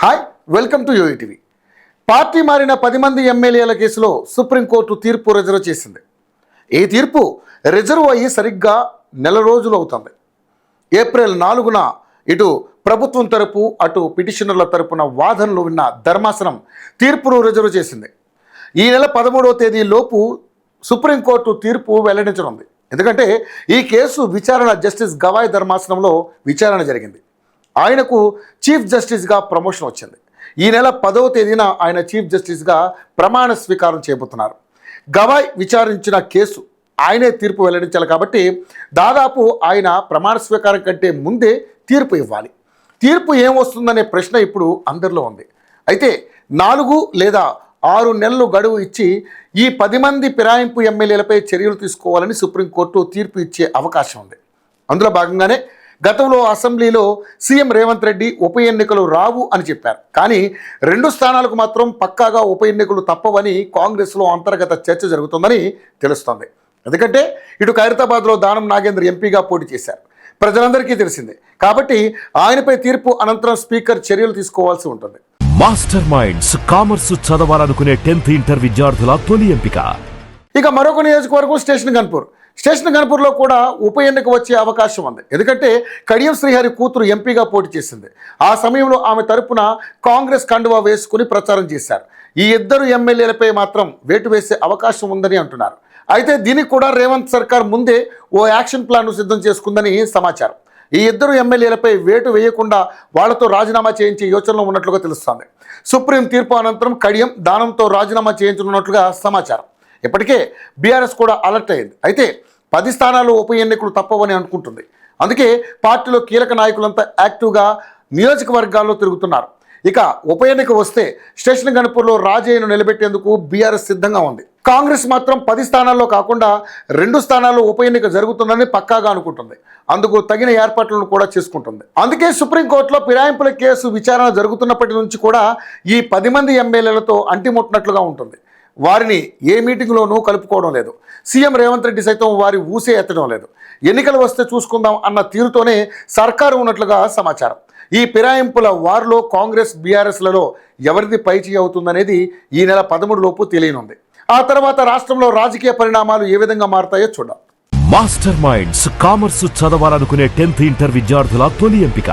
Hi, welcome to UETV. Party మారిన 10 మంది ఎమ్మెల్యేల కేసులో సుప్రీంకోర్టు తీర్పు రిజర్వ్ చేసింది. ఈ తీర్పు రిజర్వ్ అయ్యి సరిగ్గా నెల రోజులు అవుతుంది. ఏప్రిల్ 4న ఇటు ప్రభుత్వం తరపు అటు పిటిషనర్ల తరపున వాదనలు విన్న ధర్మాసనం తీర్పును రిజర్వ్ చేసింది. ఈ నెల 13వ తేదీలోపు సుప్రీంకోర్టు తీర్పు వెల్లడించనుంది. ఎందుకంటే ఈ కేసు విచారణ జస్టిస్ గవాయ్ ధర్మాసనంలో విచారణ జరిగింది. ఆయనకు చీఫ్ జస్టిస్గా ప్రమోషన్ వచ్చింది. ఈ నెల 10వ తేదీన ఆయన చీఫ్ జస్టిస్గా ప్రమాణ స్వీకారం చేయబోతున్నారు. గవాయ్ విచారించిన కేసు ఆయనే తీర్పు వెల్లడించాలి కాబట్టి దాదాపు ఆయన ప్రమాణ స్వీకారం కంటే ముందే తీర్పు ఇవ్వాలి. తీర్పు ఏం వస్తుందనే ప్రశ్న ఇప్పుడు అందరిలో ఉంది. అయితే 4 లేదా 6 నెలలు గడువు ఇచ్చి ఈ 10 మంది ఫిరాయింపు ఎమ్మెల్యేలపై చర్యలు తీసుకోవాలని సుప్రీంకోర్టు తీర్పు ఇచ్చే అవకాశం ఉంది. అందులో భాగంగానే గతంలో అసెంబ్లీలో సీఎం రేవంత్ రెడ్డి ఉప ఎన్నికలు రావు అని చెప్పారు. కానీ 2 స్థానాలకు మాత్రం పక్కాగా ఉప ఎన్నికలు తప్పవని కాంగ్రెస్లో అంతర్గత చర్చ జరుగుతుందని తెలుస్తోంది. ఎందుకంటే ఇటు ఖైరతాబాద్లో దానం నాగేంద్ర ఎంపీగా పోటీ చేశారు, ప్రజలందరికీ తెలిసిందే. కాబట్టి ఆయనపై తీర్పు అనంతరం స్పీకర్ చర్యలు తీసుకోవాల్సి ఉంటుంది. మాస్టర్ మైండ్స్ కామర్స్ చదవాలనుకునే 10th ఇంటర్ విద్యార్థుల తొలి ఎంపిక. ఇక మరొక నియోజకవర్గం స్టేషన్ గన్పూర్లో కూడా ఉప ఎన్నిక వచ్చే అవకాశం ఉంది. ఎందుకంటే కడియం శ్రీహరి కూతురు ఎంపీగా పోటీ చేసింది. ఆ సమయంలో ఆమె తరపున కాంగ్రెస్ కండువా వేసుకుని ప్రచారం చేశారు. ఈ 2 ఎమ్మెల్యేలపై మాత్రం వేటు వేసే అవకాశం ఉందని అంటున్నారు. అయితే దీనికి కూడా రేవంత్ సర్కార్ ముందే ఓ యాక్షన్ ప్లాన్ను సిద్ధం చేసుకుందని సమాచారం. ఈ 2 ఎమ్మెల్యేలపై వేటు వేయకుండా వాళ్లతో రాజీనామా చేయించే యోచనలో ఉన్నట్లుగా తెలుస్తోంది. సుప్రీం తీర్పు అనంతరం కడియం దానంతో రాజీనామా చేయించనున్నట్లుగా సమాచారం. ఇప్పటికే బీఆర్ఎస్ కూడా అలర్ట్ అయింది. అయితే 10 స్థానాలు ఉప ఎన్నికలు తప్పవని అనుకుంటుంది. అందుకే పార్టీలో కీలక నాయకులంతా యాక్టివ్గా నియోజకవర్గాల్లో తిరుగుతున్నారు. ఇక ఉప ఎన్నిక వస్తే స్టేషన్ గన్పూర్లో రాజయ్యను నిలబెట్టేందుకు బీఆర్ఎస్ సిద్ధంగా ఉంది. కాంగ్రెస్ మాత్రం 10 స్థానాల్లో కాకుండా 2 స్థానాల్లో ఉప ఎన్నిక జరుగుతుందని పక్కాగా అనుకుంటుంది. అందుకు తగిన ఏర్పాట్లను కూడా చేసుకుంటుంది. అందుకే సుప్రీంకోర్టులో ఫిరాయింపుల కేసు విచారణ జరుగుతున్నప్పటి నుంచి కూడా ఈ 10 మంది ఎమ్మెల్యేలతో అంటిముట్టినట్లుగా ఉంటుంది. వారిని ఏ మీటింగ్లోనూ కలుపుకోవడం లేదు. సీఎం రేవంత్ రెడ్డి సైతం వారి ఊసే ఎత్తడం లేదు. ఎన్నికలు వస్తే చూసుకుందాం అన్న తీరుతోనే సర్కారు ఉన్నట్లుగా సమాచారం. ఈ ఫిరాయింపుల వారిలో కాంగ్రెస్ బీఆర్ఎస్లలో ఎవరిది పైచేయి అవుతుందనేది ఈ నెల 13 లోపు తెలియనుంది. ఆ తర్వాత రాష్ట్రంలో రాజకీయ పరిణామాలు ఏ విధంగా మారతాయో చూద్దాం. మాస్టర్ మైండ్స్ కామర్స్ చదవాలనుకునే 10th ఇంటర్ విద్యార్థుల తొలి ఎంపిక.